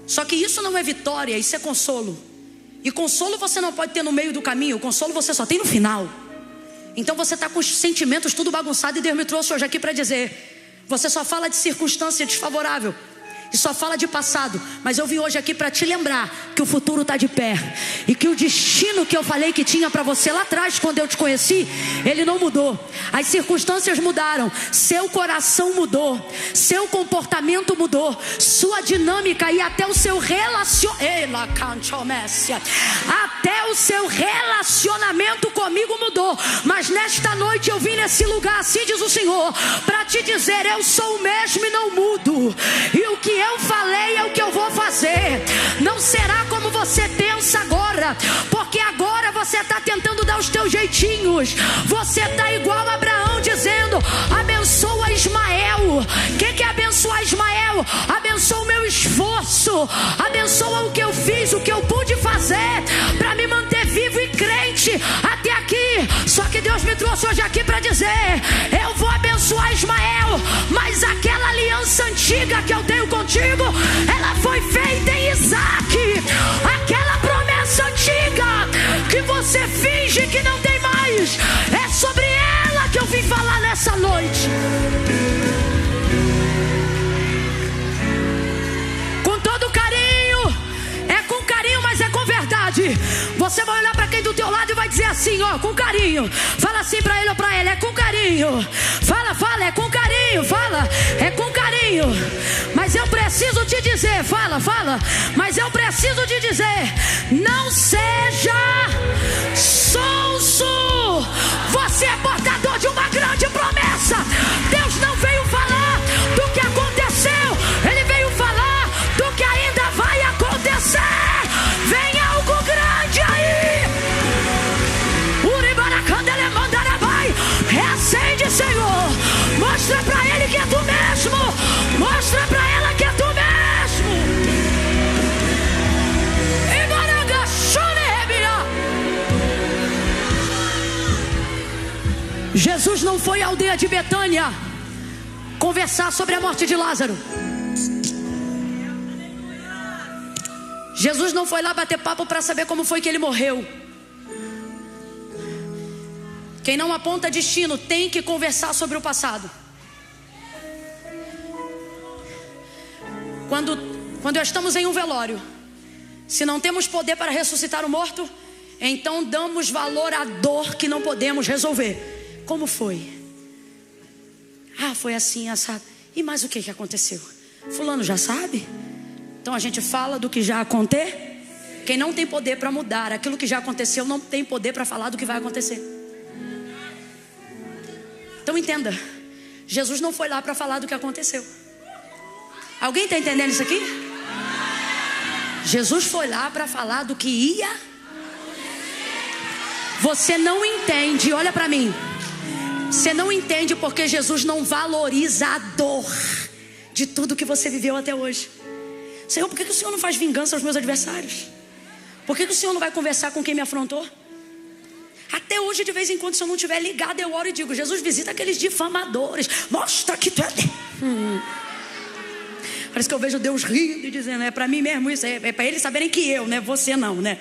Só que isso não é vitória, isso é consolo. E consolo você não pode ter no meio do caminho. Consolo você só tem no final. Então você está com os sentimentos tudo bagunçado. E Deus me trouxe hoje aqui para dizer: você só fala de circunstância desfavorável e só fala de passado. Mas eu vim hoje aqui para te lembrar que o futuro está de pé. E que o destino que eu falei que tinha para você lá atrás, quando eu te conheci, ele não mudou. As circunstâncias mudaram. Seu coração mudou. Seu comportamento mudou. Sua dinâmica e até o seu até o seu relacionamento comigo mudou. Mas nesta noite eu vim nesse lugar, assim diz o Senhor, para te dizer: eu sou o mesmo e não mudo. E o que eu falei é o que eu vou fazer. Não será como você pensa agora, porque agora você está tentando dar os teus jeitinhos. Você está igual a Abraão dizendo: abençoa Ismael. O que é abençoar Ismael? Abençoa o meu esforço, abençoa o que eu fiz, o que eu pude fazer para me manter vivo e crente até aqui. Só que Deus me trouxe hoje aqui para dizer: eu vou abençoar Ismael, mas aquela aliança antiga que eu tenho contigo, ela foi feita em Isaac. Aquela promessa antiga que você finge que não tem mais, é sobre ela que eu vim falar nessa noite. Com todo carinho, é com carinho, mas é com verdade. Você vai olhar para quem do teu lado e vai dizer assim, ó, com carinho. Fala assim para ele ou para ela: é com carinho. Fala, é com carinho. Fala, é com carinho. Mas eu preciso te dizer, fala, mas eu preciso te dizer: não seja sonso. Você é portador de uma grande promessa. Deus não veio falar do que aconteceu, Ele veio falar do que ainda vai acontecer. Vem algo grande aí. Reacende, Senhor. Mostra pra Ele que é tu mesmo. Mostra pra ela que é tu mesmo. Jesus não foi à aldeia de Betânia conversar sobre a morte de Lázaro. Jesus não foi lá bater papo para saber como foi que ele morreu. Quem não aponta destino tem que conversar sobre o passado. Quando estamos em um velório, se não temos poder para ressuscitar o morto, então damos valor à dor que não podemos resolver. Como foi? Foi assim, assado. E mais o que aconteceu? Fulano já sabe? Então a gente fala do que já aconteceu. Quem não tem poder para mudar aquilo que já aconteceu, não tem poder para falar do que vai acontecer. Então entenda, Jesus não foi lá para falar do que aconteceu. Alguém está entendendo isso aqui? Jesus foi lá para falar do que ia. Você não entende, olha para mim. Você não entende porque Jesus não valoriza a dor de tudo que você viveu até hoje. Senhor, por que o Senhor não faz vingança aos meus adversários? Por que o Senhor não vai conversar com quem me afrontou? Até hoje, de vez em quando, se eu não estiver ligado, eu oro e digo: Jesus, visita aqueles difamadores. Mostra que tu é... Parece que eu vejo Deus rindo e dizendo: é para mim mesmo isso. É para eles saberem que eu, né? Você não, né?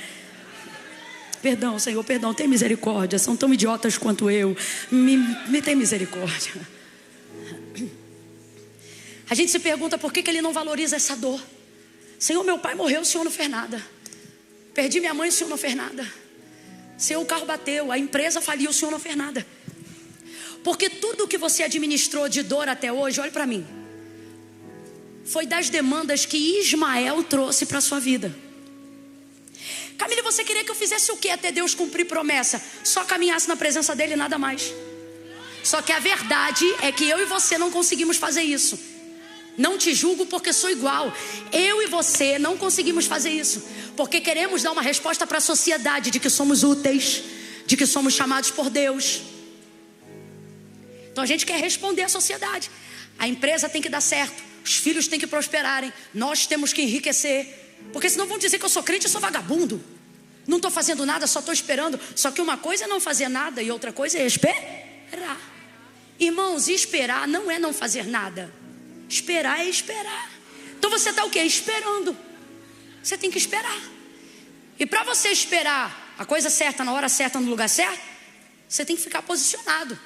Perdão, Senhor, perdão, tem misericórdia. São tão idiotas quanto eu. Me tem misericórdia. A gente se pergunta por que Ele não valoriza essa dor. Senhor, meu pai morreu, o Senhor não fez nada. Perdi minha mãe, o Senhor não fez nada. Senhor, o carro bateu, a empresa faliu, o Senhor não fez nada. Porque tudo que você administrou de dor até hoje, olha para mim, foi das demandas que Ismael trouxe para a sua vida. Camille, você queria que eu fizesse o que até Deus cumprir promessa? Só caminhasse na presença dele e nada mais. Só que a verdade é que eu e você não conseguimos fazer isso. Não te julgo porque sou igual. Eu e você não conseguimos fazer isso porque queremos dar uma resposta para a sociedade de que somos úteis, de que somos chamados por Deus. Então a gente quer responder à sociedade. A empresa tem que dar certo, os filhos têm que prosperarem, nós temos que enriquecer, porque senão vão dizer que eu sou crente e sou vagabundo. Não estou fazendo nada, só estou esperando. Só que uma coisa é não fazer nada e outra coisa é esperar. Irmãos, esperar não é não fazer nada. Esperar é esperar. Então você está o quê? Esperando. Você tem que esperar. E para você esperar a coisa certa, na hora certa, no lugar certo, você tem que ficar posicionado.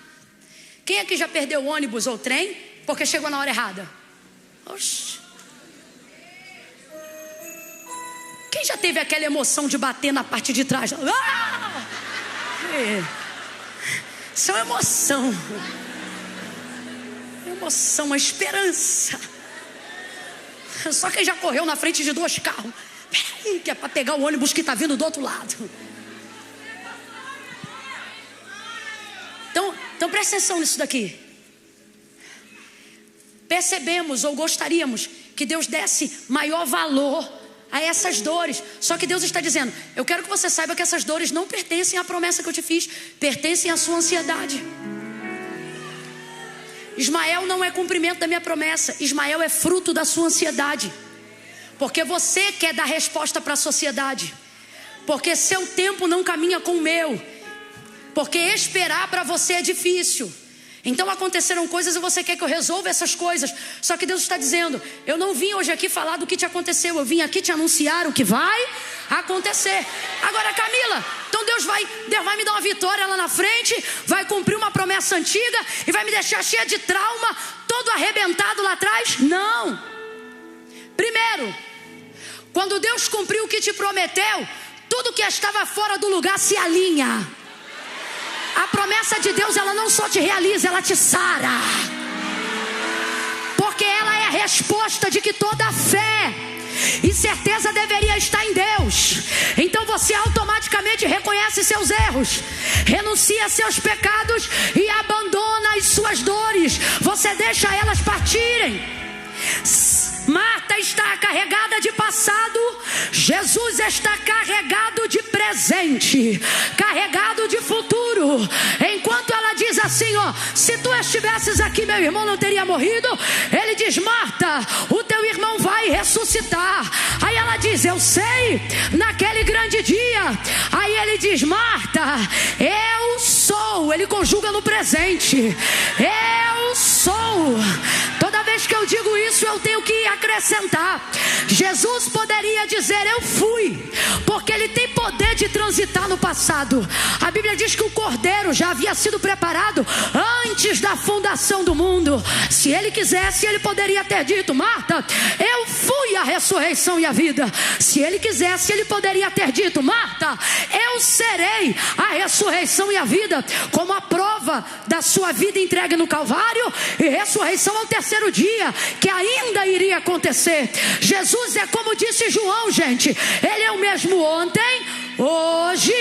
Quem aqui já perdeu ônibus ou trem porque chegou na hora errada? Oxi. Quem já teve aquela emoção de bater na parte de trás? Ah! Isso é uma emoção. Emoção, uma esperança. Só quem já correu na frente de 2 carros. Peraí, que é para pegar o ônibus que está vindo do outro lado. Então presta atenção nisso daqui. Percebemos ou gostaríamos que Deus desse maior valor a essas dores. Só que Deus está dizendo: eu quero que você saiba que essas dores não pertencem à promessa que eu te fiz, pertencem à sua ansiedade. Ismael não é cumprimento da minha promessa. Ismael é fruto da sua ansiedade. Porque você quer dar resposta para a sociedade. Porque seu tempo não caminha com o meu. Porque esperar para você é difícil. Então aconteceram coisas e você quer que eu resolva essas coisas. Só que Deus está dizendo: eu não vim hoje aqui falar do que te aconteceu, eu vim aqui te anunciar o que vai acontecer. Agora, Camila, então Deus vai me dar uma vitória lá na frente, vai cumprir uma promessa antiga e vai me deixar cheia de trauma, todo arrebentado lá atrás? Não. Primeiro, quando Deus cumpriu o que te prometeu, tudo que estava fora do lugar se alinha. A promessa de Deus, ela não só te realiza, ela te sara. Porque ela é a resposta de que toda fé e certeza deveria estar em Deus. Então você automaticamente reconhece seus erros, renuncia a seus pecados e abandona as suas dores. Você deixa elas partirem. Marta está carregada de passado, Jesus está carregado de presente, carregado de futuro. Enquanto ela diz assim, ó: se tu estivesses aqui, meu irmão não teria morrido. Ele diz: Marta, o teu irmão vai ressuscitar. Aí ela diz: eu sei, naquele grande dia. Aí ele diz: Marta, eu sou. Ele conjuga no presente. Eu sou. Toda vez que eu digo isso, eu tenho que acrescentar. Jesus poderia dizer: eu fui, porque ele tem poder de transitar no passado. A Bíblia diz que o cordeiro já havia sido preparado antes da fundação do mundo. Se ele quisesse, ele poderia ter dito: Marta, eu fui a ressurreição e a vida. Se ele quisesse, ele poderia ter dito: Marta, eu serei a ressurreição e a vida, como a prova da sua vida entregue no Calvário e ressurreição ao terceiro dia, que ainda iria acontecer. Jesus é como disse João, gente. Ele é o mesmo ontem, hoje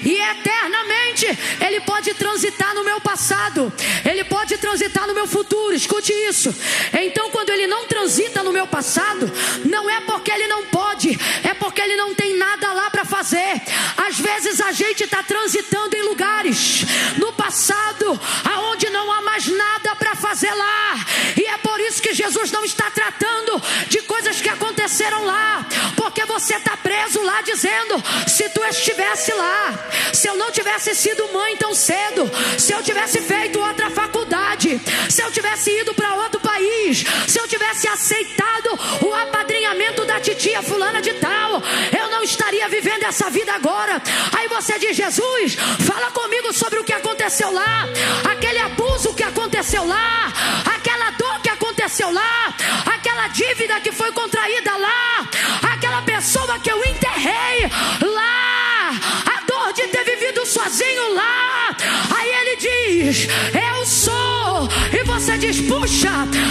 e eternamente. Ele pode transitar no meu passado, ele pode transitar no meu futuro. Escute isso. Então, quando ele não transita no meu passado, não é porque ele não pode, é porque ele não tem nada lá para fazer. Às vezes a gente está transitando em lugares no passado aonde não há mais nada para fazer lá, e é por isso que Jesus não está tratando de coisas que aconteceram lá, porque você está preso lá dizendo: se tu estivesse lá, se eu não tivesse sido mãe tão cedo, se eu tivesse feito outra faculdade, se eu tivesse ido para outro país, se eu tivesse aceitado o apadrinhamento da titia fulana de tal, eu não estaria vivendo essa vida agora. Aí você diz: Jesus, fala comigo sobre o que aconteceu lá, aquele abuso que aconteceu lá, aquela dor que aconteceu lá, aquela dívida que foi contraída lá, aquela pessoa que eu enterrei lá, a dor de ter vivido sozinho lá. Aí ele diz: eu sou. E você diz: puxa,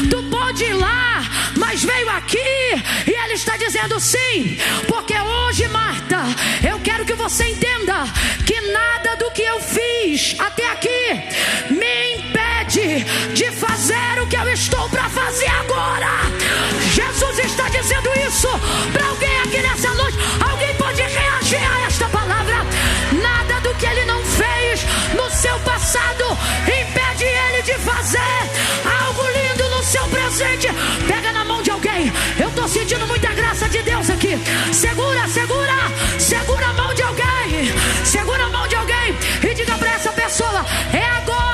tu pode ir lá, mas veio aqui. E ele está dizendo: sim, porque hoje, Marta, eu quero que você entenda que nada do que eu fiz até aqui me impede de fazer o que eu estou para fazer agora. Jesus está dizendo isso para alguém aqui nessa noite. Alguém pode reagir a esta palavra? Nada do que ele não fez no seu passado impede ele de fazer algo lindo no seu presente. Pega na mão de alguém. Eu estou sentindo muita graça de Deus aqui. Segura, segura, segura a mão de alguém. Segura a mão de alguém e diga para essa pessoa: é agora.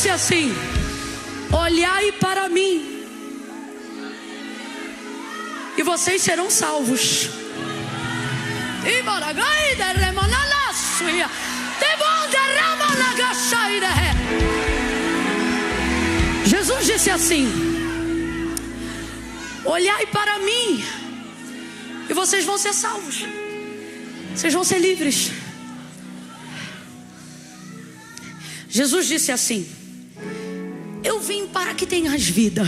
disse assim: olhai para mim e vocês serão salvos. Jesus disse assim: olhai para mim e vocês vão ser salvos. Vocês vão ser livres. Jesus disse assim: eu vim para que tenhas vida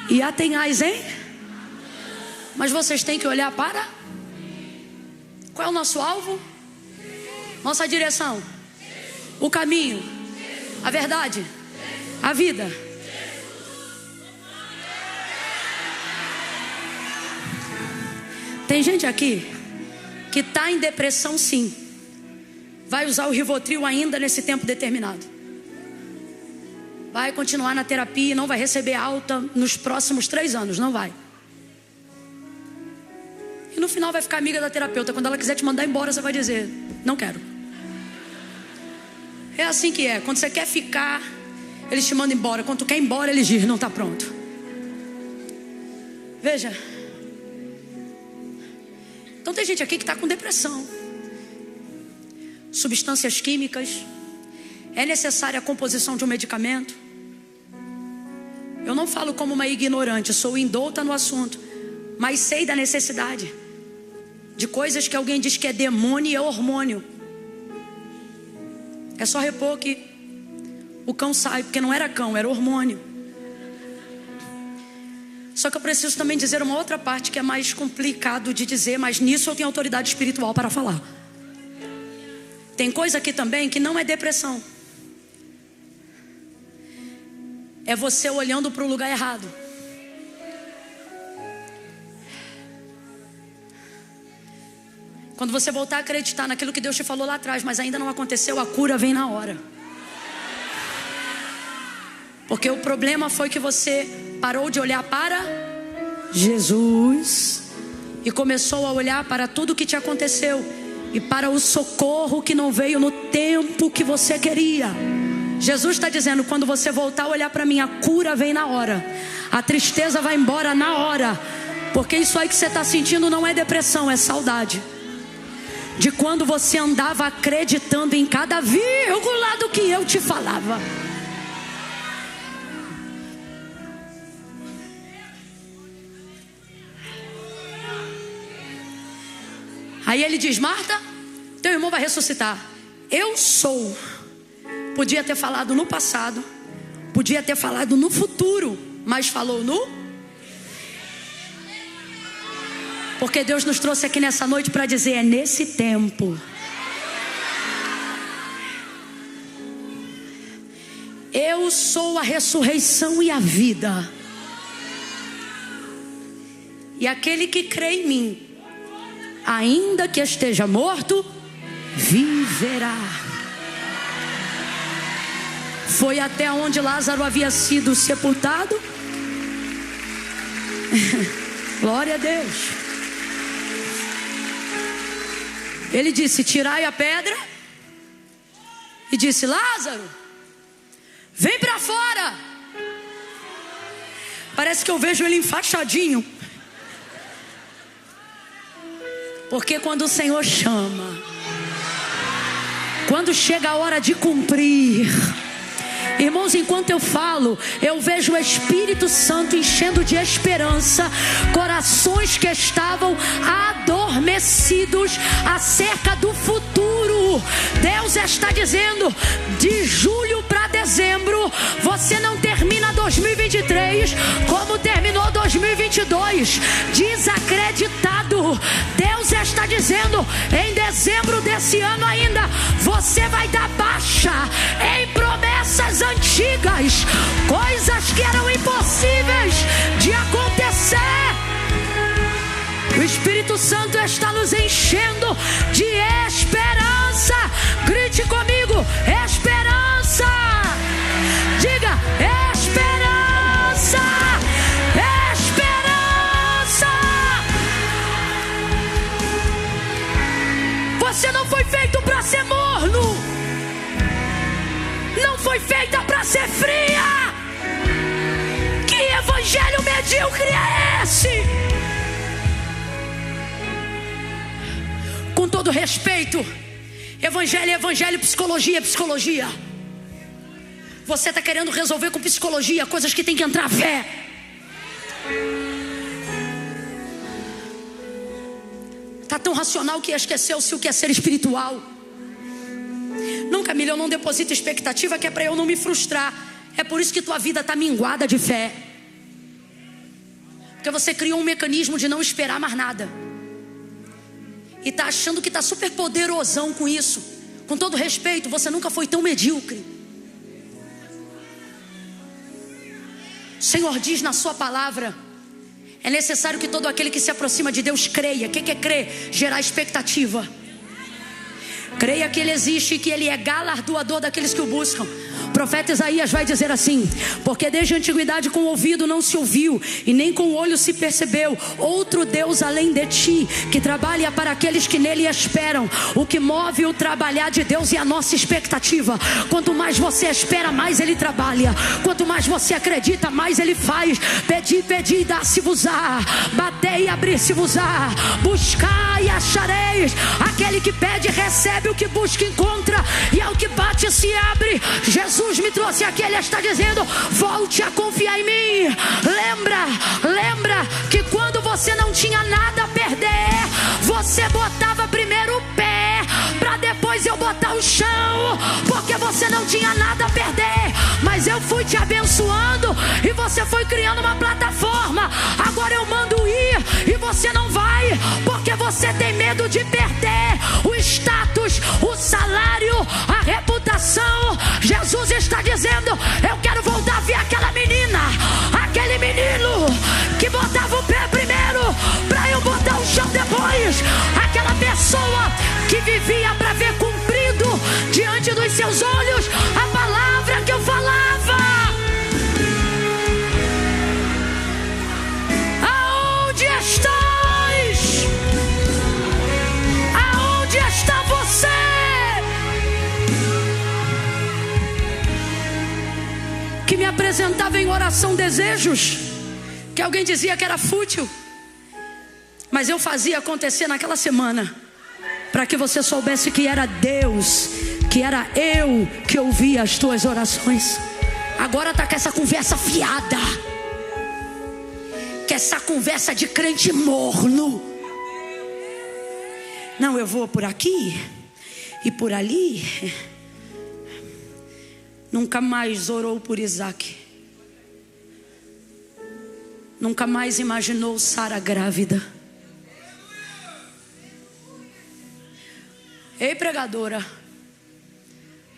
e a tenhais, hein? Mas vocês têm que olhar para... Qual é o nosso alvo? Nossa direção? O caminho? A verdade? A vida? Tem gente aqui que está em depressão, sim. Vai usar o Rivotril ainda nesse tempo determinado. Vai continuar na terapia e não vai receber alta nos próximos 3 anos. Não vai. E no final vai ficar amiga da terapeuta. Quando ela quiser te mandar embora, você vai dizer: não quero. É assim que é. Quando você quer ficar, eles te mandam embora. Quando tu quer ir embora, eles dizem: não está pronto. Veja. Então tem gente aqui que está com depressão. Substâncias químicas. É necessária a composição de um medicamento. Eu não falo como uma ignorante, sou indouta no assunto, mas sei da necessidade de coisas que alguém diz que é demônio e é hormônio. É só repor que o cão sai, porque não era cão, era hormônio. Só que eu preciso também dizer uma outra parte que é mais complicado de dizer, mas nisso eu tenho autoridade espiritual para falar. Tem coisa aqui também que não é depressão. É você olhando para o lugar errado. Quando você voltar a acreditar naquilo que Deus te falou lá atrás, mas ainda não aconteceu, a cura vem na hora. Porque o problema foi que você parou de olhar para Jesus e começou a olhar para tudo que te aconteceu e para o socorro que não veio no tempo que você queria. Jesus está dizendo: quando você voltar a olhar para mim, a cura vem na hora, a tristeza vai embora na hora. Porque isso aí que você está sentindo não é depressão, é saudade de quando você andava acreditando em cada vírgula do que eu te falava. Aí ele diz: Marta, teu irmão vai ressuscitar. Eu sou. Podia ter falado no passado, podia ter falado no futuro, mas falou no... Porque Deus nos trouxe aqui nessa noite para dizer: é nesse tempo. Eu sou a ressurreição e a vida. E aquele que crê em mim, ainda que esteja morto, viverá. Foi até onde Lázaro havia sido sepultado. Glória a Deus. Ele disse: tirai a pedra. E disse: Lázaro, vem para fora. Parece que eu vejo ele enfaixadinho. Porque quando o Senhor chama, quando chega a hora de cumprir, irmãos, enquanto eu falo, eu vejo o Espírito Santo enchendo de esperança corações que estavam adormecidos acerca do futuro. Deus está dizendo: de julho para dezembro, você não termina 2023 como terminou 2022, desacreditado. Deus está dizendo: em dezembro desse ano ainda, você vai dar baixa em promessas antigas, coisas que eram impossíveis de acontecer. O Espírito Santo está nos enchendo de esperança. Grite comigo: esperança. Diga: esperança. Esperança. Você não foi feito para ser morno. medíocre é esse? Com todo respeito, evangelho é evangelho, psicologia é psicologia. Você está querendo resolver com psicologia coisas que tem que entrar fé. Está tão racional que esqueceu-se o que é ser espiritual. Não, Camila, eu não deposito expectativa, que é para eu não me frustrar. É por isso que tua vida está minguada de fé. Porque você criou um mecanismo de não esperar mais nada. E está achando que está super poderosão com isso. Com todo respeito, você nunca foi tão medíocre. O Senhor diz na sua palavra: é necessário que todo aquele que se aproxima de Deus creia. O que é crer? Gerar expectativa. Creia que Ele existe e que Ele é galardoador daqueles que o buscam. O profeta Isaías vai dizer assim: porque desde a antiguidade com o ouvido não se ouviu, e nem com o olho se percebeu outro Deus além de ti, que trabalha para aqueles que nele esperam. O que move o trabalhar de Deus é a nossa expectativa. Quanto mais você espera, mais Ele trabalha. Quanto mais você acredita, mais Ele faz. Pedi, pedi, dá-se-vos-á. Batei e abrir-se-vos-á. Buscai e achareis. Aquele que pede recebe, o que busca encontra, e ao que bate se abre. Jesus me trouxe aqui, Ele está dizendo: volte a confiar em mim. Lembra que quando você não tinha nada a perder, você botava primeiro o pé, para depois eu botar o chão, porque você não tinha nada a perder. Mas eu fui te abençoando e você foi criando uma plataforma. Agora eu mando ir e você não vai, porque você tem medo de perder o status, o salário, a reputação. Jesus está dizendo: eu quero voltar a ver aquela menina, aquele menino que botava o pé primeiro, para eu botar o chão depois. Aquela pessoa que vivia para ver cumprido diante dos seus olhos a palavra que eu falava. Aonde estás? Aonde está você? Que me apresentava em oração desejos que alguém dizia que era fútil, mas eu fazia acontecer naquela semana, para que você soubesse que era Deus, que era eu que ouvia as tuas orações. Agora tá com essa conversa fiada, que essa conversa de crente morno. Não, eu vou por aqui e por ali. Nunca mais orou por Isaac. Nunca mais imaginou Sara grávida. Ei, pregadora,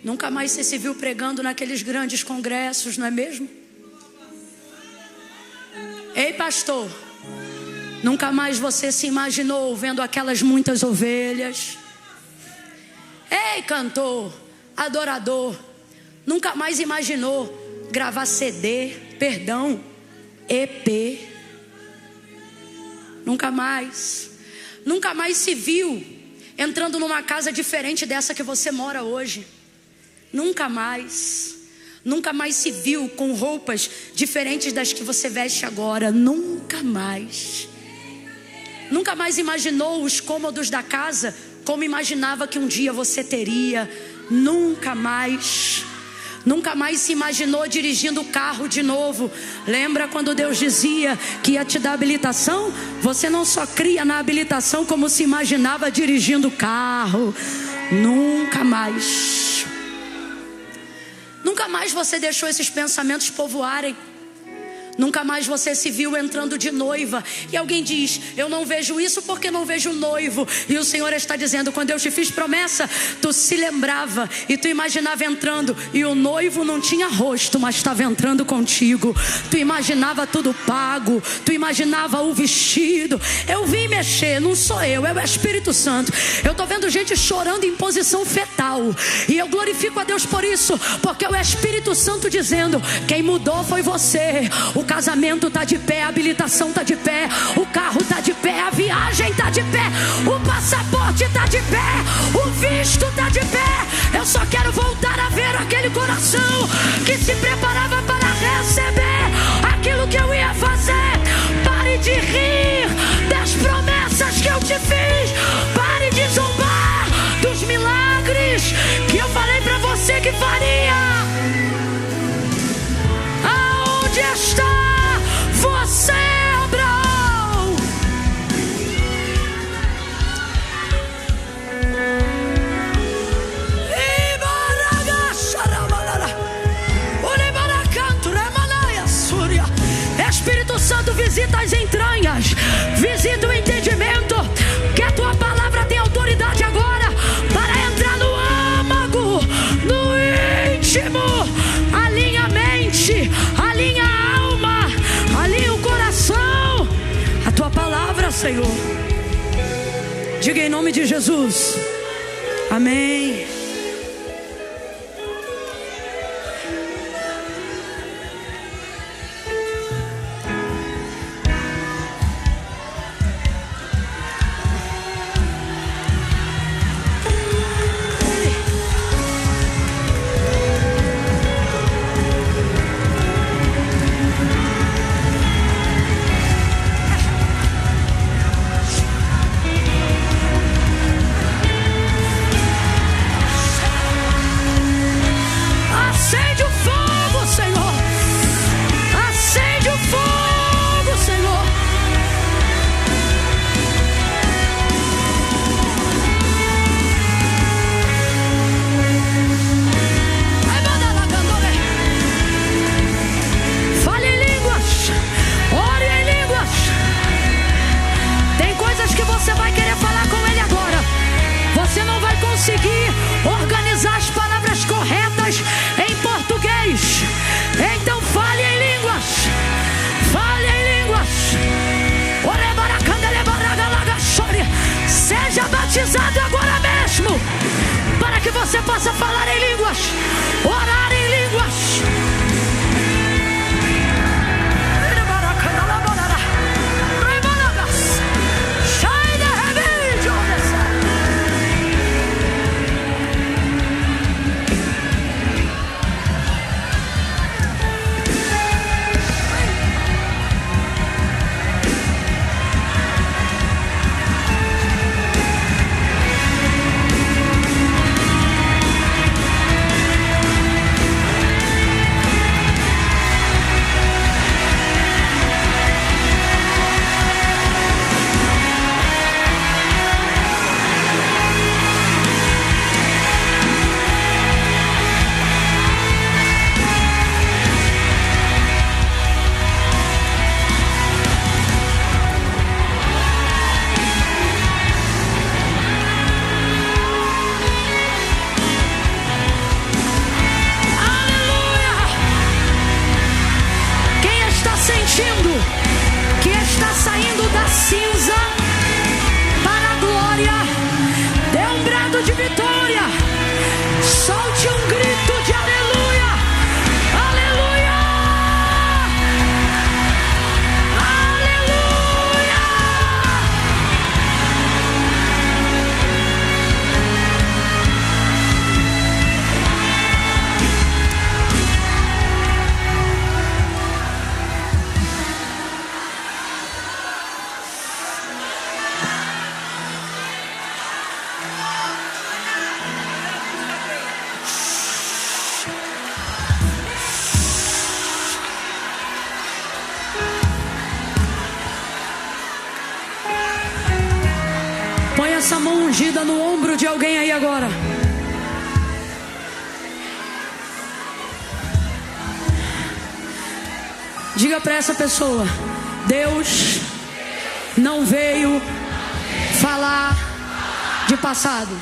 nunca mais você se viu pregando naqueles grandes congressos, não é mesmo? Ei, pastor, nunca mais você se imaginou vendo aquelas muitas ovelhas. Ei, cantor, adorador, nunca mais imaginou gravar CD, EP. Nunca mais se viu entrando numa casa diferente dessa que você mora hoje. Nunca mais se viu com roupas diferentes das que você veste agora. Nunca mais imaginou os cômodos da casa como imaginava que um dia você teria. Nunca mais se imaginou dirigindo o carro de novo. Lembra quando Deus dizia que ia te dar habilitação? Você não só cria na habilitação, como se imaginava dirigindo o carro. Nunca mais você deixou esses pensamentos povoarem. Nunca mais você se viu entrando de noiva. E alguém diz: eu não vejo isso porque não vejo o noivo. E o Senhor está dizendo: quando eu te fiz promessa, tu se lembrava e tu imaginava entrando, e o noivo não tinha rosto, mas estava entrando contigo. Tu imaginava tudo pago, tu imaginava o vestido. Eu vim mexer, não sou eu, é o Espírito Santo. Eu estou vendo gente chorando em posição fetal, e eu glorifico a Deus por isso, porque é o Espírito Santo dizendo: quem mudou foi você. O casamento está de pé, a habilitação está de pé, o carro está de pé, a viagem está de pé, o passaporte está de pé, o visto está de pé. Eu só quero voltar a ver aquele coração que se preparava para receber aquilo que eu ia fazer. das entranhas. Visita o entendimento, que a tua palavra tem autoridade agora para entrar no âmago, no íntimo. Alinha a mente, alinha a alma, alinha o coração. A tua palavra, Senhor. Diga em nome de Jesus. Amém. Então fale em línguas. Fale em línguas. Seja batizado agora mesmo, para que você possa falar em línguas, orar em línguas. Que está saindo da cinza para a glória, dê um brado de vitória, solte um grito de aleluia, aleluia, aleluia. Põe essa mão ungida no ombro de alguém aí agora. Diga para essa pessoa: Deus não veio falar de passado.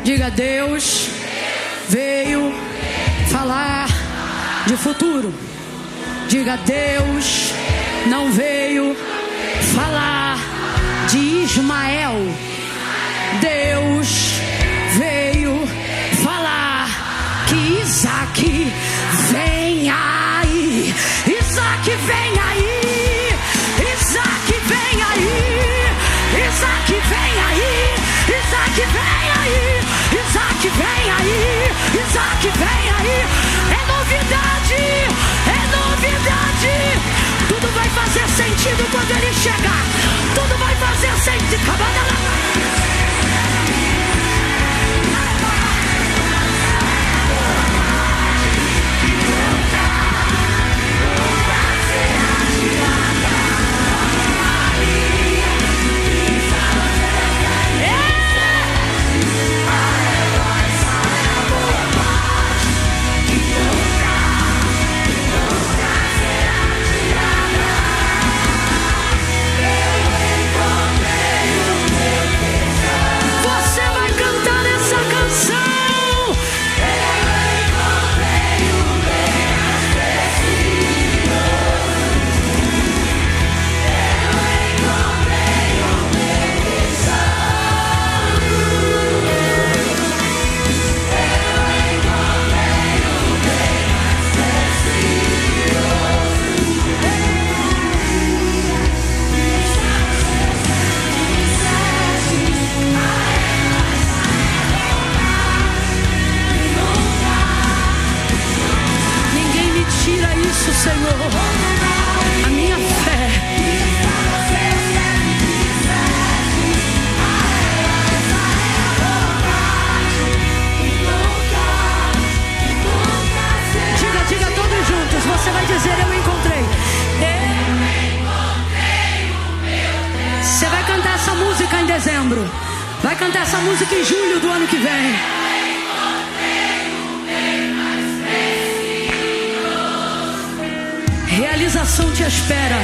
Diga: Deus veio falar de futuro. Diga: Deus não veio falar de Ismael. Deus veio falar que Isaac vem aí. Isaac vem aí. Isaac vem aí. Isaac vem aí. Isaac vem aí. Isaac vem aí. Isaac vem aí. É novidade. É novidade. Tudo vai fazer sentido quando ele chegar. Tudo vai fazer sentido. cantar essa música em julho do ano que vem. Realização te espera.